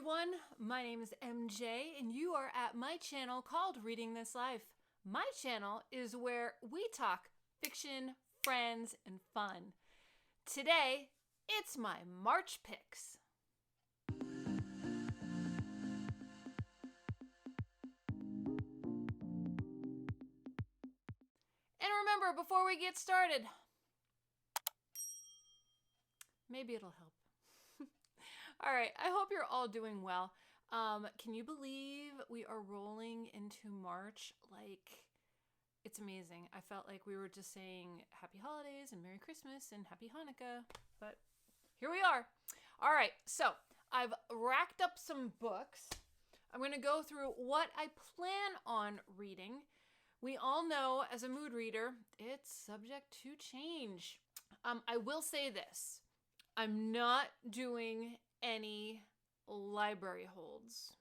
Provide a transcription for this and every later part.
everyone, my name is MJ and you are at my channel called Reading This Life. My channel is where we talk fiction, friends, and fun. Today, it's my March picks. And remember, before we get started, maybe it'll help. All right, I hope you're all doing well. Can you believe we are rolling into March? Like, it's amazing. I felt like we were just saying Happy Holidays and Merry Christmas and Happy Hanukkah, but here we are. All right, so I've racked up some books. I'm going to go through what I plan on reading. We all know, as a mood reader, it's subject to change. I will say this. I'm not doing any library holds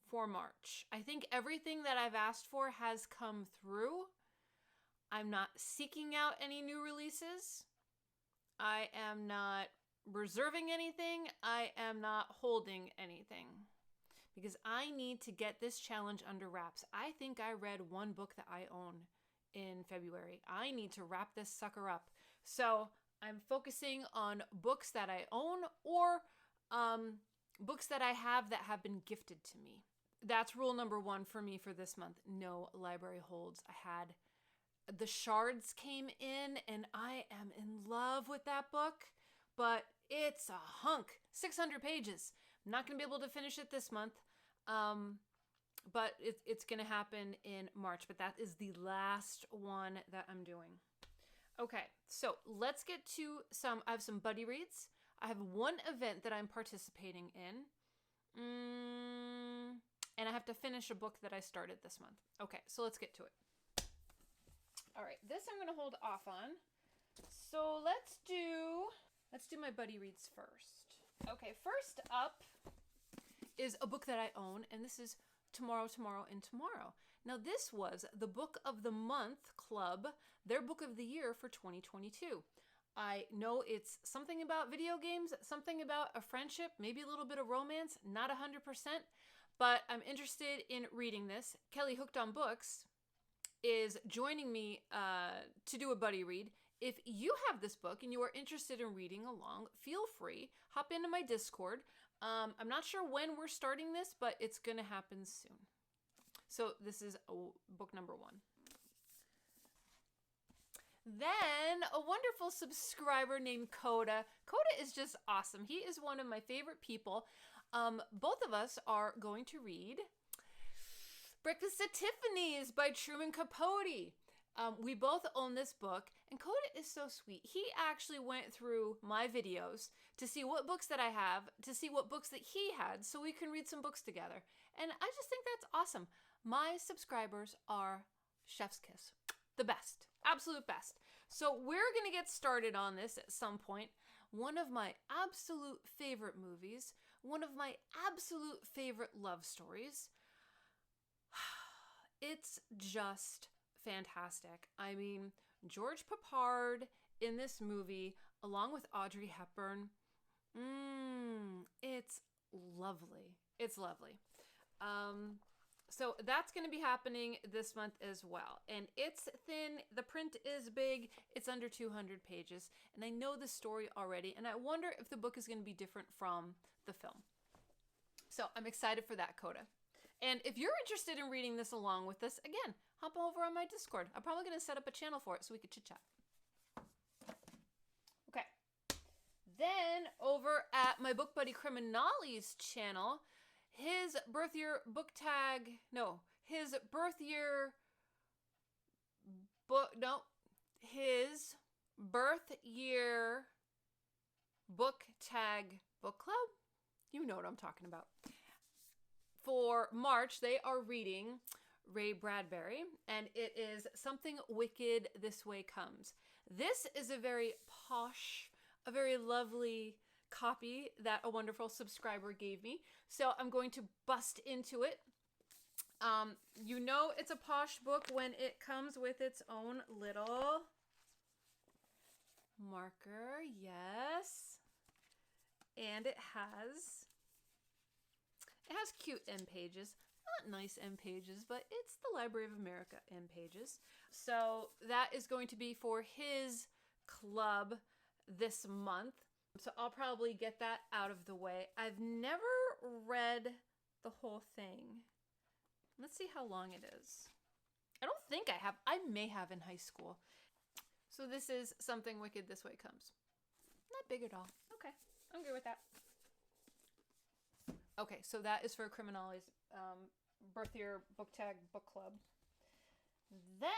for March. I think everything that I've asked for has come through. I'm not seeking out any new releases. I am not reserving anything. I am not holding anything. Because I need to get this challenge under wraps. I think I read one book that I own in February. I need to wrap this sucker up. So I'm focusing on books that I own or books that I have that have been gifted to me. That's rule number one for me for this month. No library holds. I had the Shards came in and I am in love with that book, but it's a hunk. 600 pages. I'm not going to be able to finish it this month, but it's going to happen in March. But that is the last one that I'm doing. Okay, so let's get to I have some buddy reads. I have one event that I'm participating in. And I have to finish a book that I started this month. Okay, so let's get to it. All right, this I'm going to hold off on. So let's do my buddy reads first. Okay, first up is a book that I own, and this is Tomorrow, Tomorrow, and Tomorrow. Now, this was the Book of the Month Club, their book of the year for 2022. I know it's something about video games, something about a friendship, maybe a little bit of romance, not 100%, but I'm interested in reading this. Kelly Hooked on Books is joining me to do a buddy read. If you have this book and you are interested in reading along, feel free, hop into my Discord. I'm not sure when we're starting this, but it's going to happen soon. So this is book number one. Then a wonderful subscriber named Coda. Coda is just awesome. He is one of my favorite people. Both of us are going to read Breakfast at Tiffany's by Truman Capote. We both own this book, and Coda is so sweet. He actually went through my videos to see what books that I have, to see what books that he had, so we can read some books together. And I just think that's awesome. My subscribers are chef's kiss. The best. Absolute best. So we're going to get started on this at some point. One of my absolute favorite movies. One of my absolute favorite love stories. It's just fantastic. I mean, George Papard in this movie, along with Audrey Hepburn. It's lovely. It's lovely. So that's going to be happening this month as well. And it's thin. The print is big. It's under 200 pages. And I know the story already. And I wonder if the book is going to be different from the film. So I'm excited for that, Coda. And if you're interested in reading this along with us, again, hop over on my Discord. I'm probably going to set up a channel for it so we could chit chat. Okay. Then over at my Book Buddy Criminali's channel, his birth year book tag book club. You know what I'm talking about. For March, they are reading Ray Bradbury, and it is Something Wicked This Way Comes. This is a very posh, a very lovely copy that a wonderful subscriber gave me. So I'm going to bust into it. You know it's a posh book when it comes with its own little marker. Yes. And it has It has cute end pages. Not nice end pages, but it's the Library of America end pages. So that is going to be for his club this month. So I'll probably get that out of the way. I've never read the whole thing. Let's see how long it is. I don't think I have. I may have in high school. So this is Something Wicked This Way Comes. Not big at all. Okay, I'm good with that. Okay, so that is for Criminali's birth year book tag book club. Then,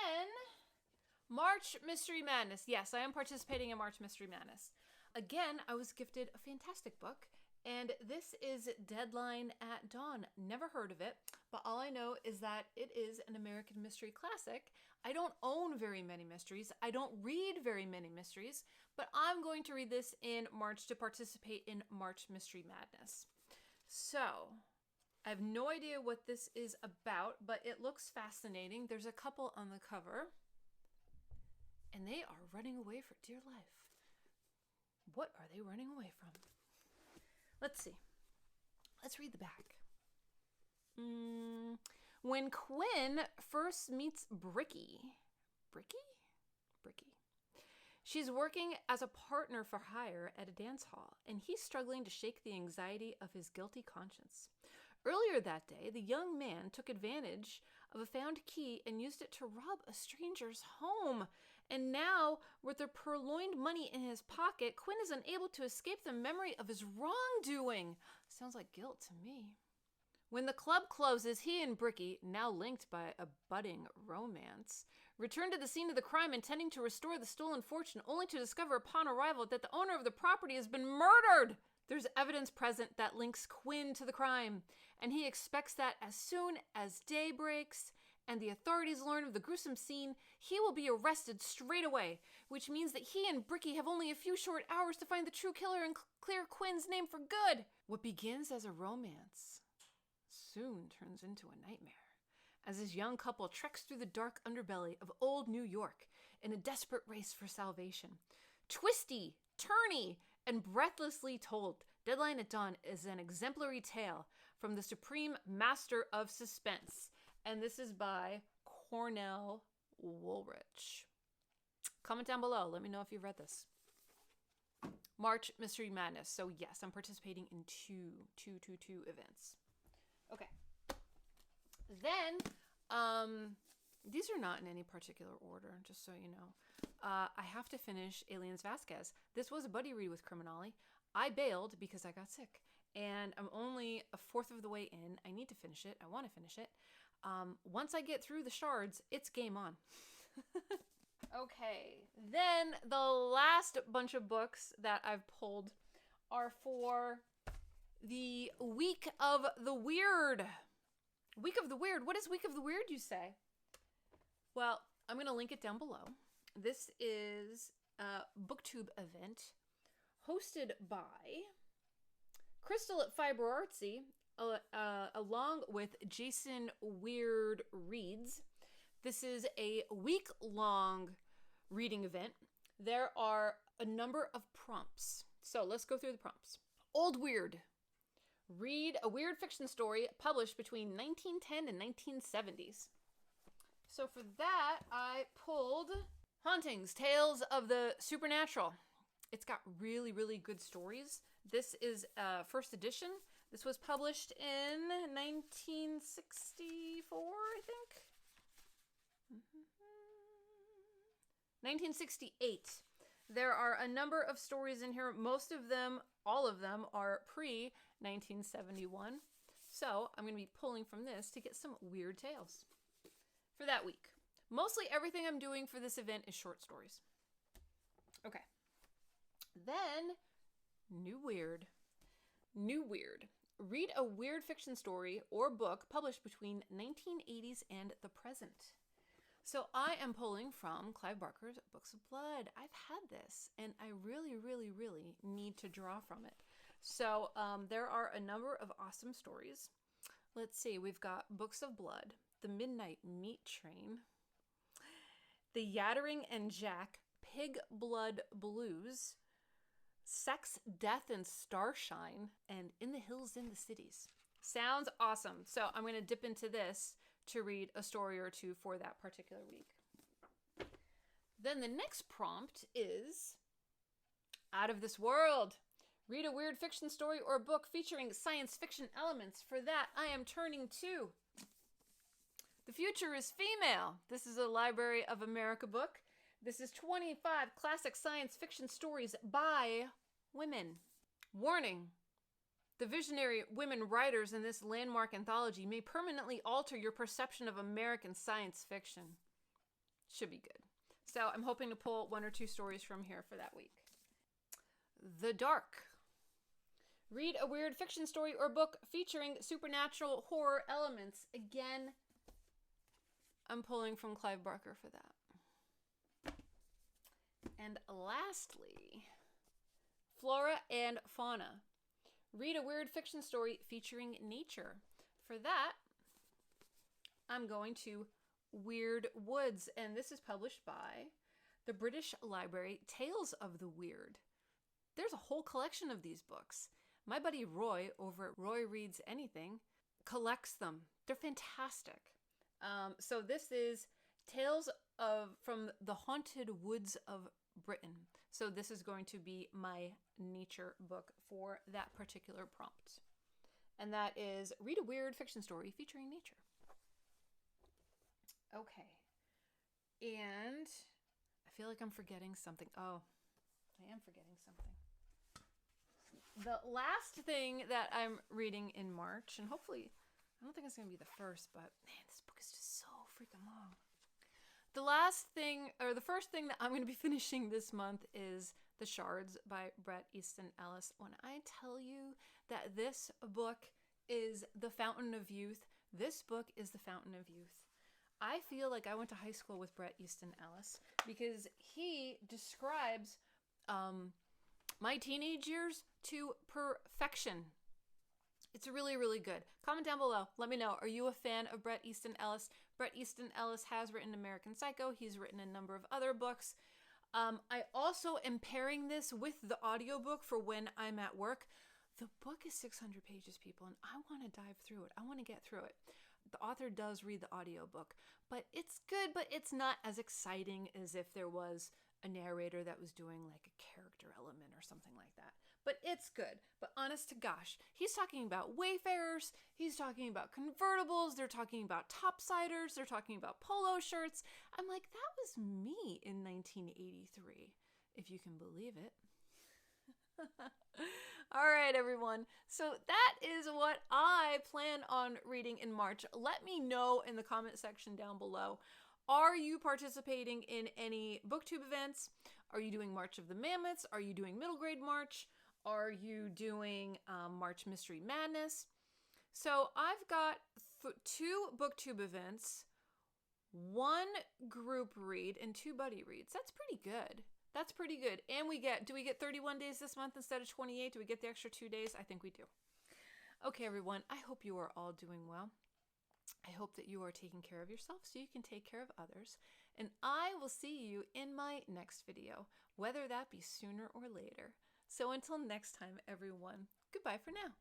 March Mystery Madness. Yes, I am participating in March Mystery Madness. Again, I was gifted a fantastic book, and this is Deadline at Dawn. Never heard of it, but all I know is that it is an American mystery classic. I don't own very many mysteries. I don't read very many mysteries, but I'm going to read this in March to participate in March Mystery Madness. So, I have no idea what this is about, but it looks fascinating. There's a couple on the cover, and they are running away for dear life. What are they running away from? Let's see. Let's read the back. When Quinn first meets Bricky. She's working as a partner for hire at a dance hall, and he's struggling to shake the anxiety of his guilty conscience. Earlier that day, the young man took advantage of a found key and used it to rob a stranger's home. And now, with the purloined money in his pocket, Quinn is unable to escape the memory of his wrongdoing. Sounds like guilt to me. When the club closes, he and Bricky, now linked by a budding romance, return to the scene of the crime intending to restore the stolen fortune, only to discover upon arrival that the owner of the property has been murdered. There's evidence present that links Quinn to the crime, and he expects that as soon as day breaks and the authorities learn of the gruesome scene, he will be arrested straight away, which means that he and Bricky have only a few short hours to find the true killer and clear Quinn's name for good. What begins as a romance soon turns into a nightmare, as this young couple treks through the dark underbelly of old New York in a desperate race for salvation. Twisty, turny, and breathlessly told, Deadline at Dawn is an exemplary tale from the supreme master of suspense. And this is by Cornell Woolrich. Comment down below. Let me know if you've read this. March Mystery Madness. So yes, I'm participating in two events. Okay. Then, these are not in any particular order, just so you know. I have to finish Aliens Vasquez. This was a buddy read with Criminali. I bailed because I got sick, and I'm only a fourth of the way in. I need to finish it. I want to finish it. Once I get through the Shards, it's game on. Okay, then the last bunch of books that I've pulled are for the Week of the Weird. Week of the Weird. What is Week of the Weird, you say? Well, I'm going to link it down below. This is a BookTube event hosted by Crystal at Fiber Artsy, along with Jason Weird Reads. This is a week-long reading event. There are a number of prompts. So let's go through the prompts. Old Weird. Read a weird fiction story published between 1910 and 1970s. So for that, I pulled Hauntings, Tales of the Supernatural. It's got really, really good stories. This is first edition. This was published in 1964, I think. 1968. There are a number of stories in here. Most of them, all of them, are pre-1971. So I'm going to be pulling from this to get some weird tales for that week. Mostly everything I'm doing for this event is short stories. Okay. Then, New Weird. New Weird. Read a weird fiction story or book published between 1980s and the present. So I am pulling from Clive Barker's Books of Blood. I've had this, and I really, really, really need to draw from it. So there are a number of awesome stories. Let's see. We've got Books of Blood, The Midnight Meat Train, The Yattering and Jack, Pig Blood Blues, Sex, Death, and Starshine, and In the Hills in the Cities. Sounds awesome. So I'm going to dip into this to read a story or two for that particular week. Then the next prompt is Out of This World. Read a weird fiction story or book featuring science fiction elements. For that, I am turning to The Future is Female. This is a Library of America book. This is 25 classic science fiction stories by women. Warning. The visionary women writers in this landmark anthology may permanently alter your perception of American science fiction. Should be good. So I'm hoping to pull 1 or 2 stories from here for that week. The Dark. Read a weird fiction story or book featuring supernatural horror elements. Again, I'm pulling from Clive Barker for that. And lastly, Flora and Fauna. Read a weird fiction story featuring nature. For that, I'm going to Weird Woods, and this is published by the British Library, Tales of the Weird. There's a whole collection of these books. My buddy Roy over at Roy Reads Anything collects them. They're fantastic. So this is Tales from the Haunted Woods of Britain. So this is going to be my nature book for that particular prompt. And that is Read a Weird Fiction Story featuring nature. Okay. And I feel like I'm forgetting something. Oh, I am forgetting something. The last thing that I'm reading in March, and hopefully, I don't think it's going to be the first, but man, this book is just so freaking long. The last thing, or the first thing that I'm going to be finishing this month is The Shards by Bret, Easton, Ellis. When I tell you that this book is the fountain of youth, this book is the fountain of youth. I feel like I went to high school with Bret Easton Ellis because he describes my teenage years to perfection. It's really, really good. Comment down below. Let me know. Are you a fan of Bret Easton Ellis? Bret Easton Ellis has written American Psycho. He's written a number of other books. I also am pairing this with the audiobook for when I'm at work. The book is 600 pages, people, and I want to dive through it. I want to get through it. The author does read the audiobook, but it's good, but it's not as exciting as if there was a narrator that was doing like a character element or something like that. But it's good. But honest to gosh, he's talking about wayfarers, he's talking about convertibles, they're talking about topsiders, they're talking about polo shirts. I'm like, that was me in 1983, if you can believe it. All right, everyone. So that is what I plan on reading in March. Let me know in the comment section down below. Are you participating in any BookTube events? Are you doing March of the Mammoths? Are you doing Middle Grade March? Are you doing March Mystery Madness? So I've got 2 BookTube events, 1 group read, and 2 buddy reads. That's pretty good. That's pretty good. And do we get 31 days this month instead of 28? Do we get the extra 2 days? I think we do. Okay, everyone. I hope you are all doing well. I hope that you are taking care of yourself so you can take care of others. And I will see you in my next video, whether that be sooner or later. So until next time, everyone, goodbye for now.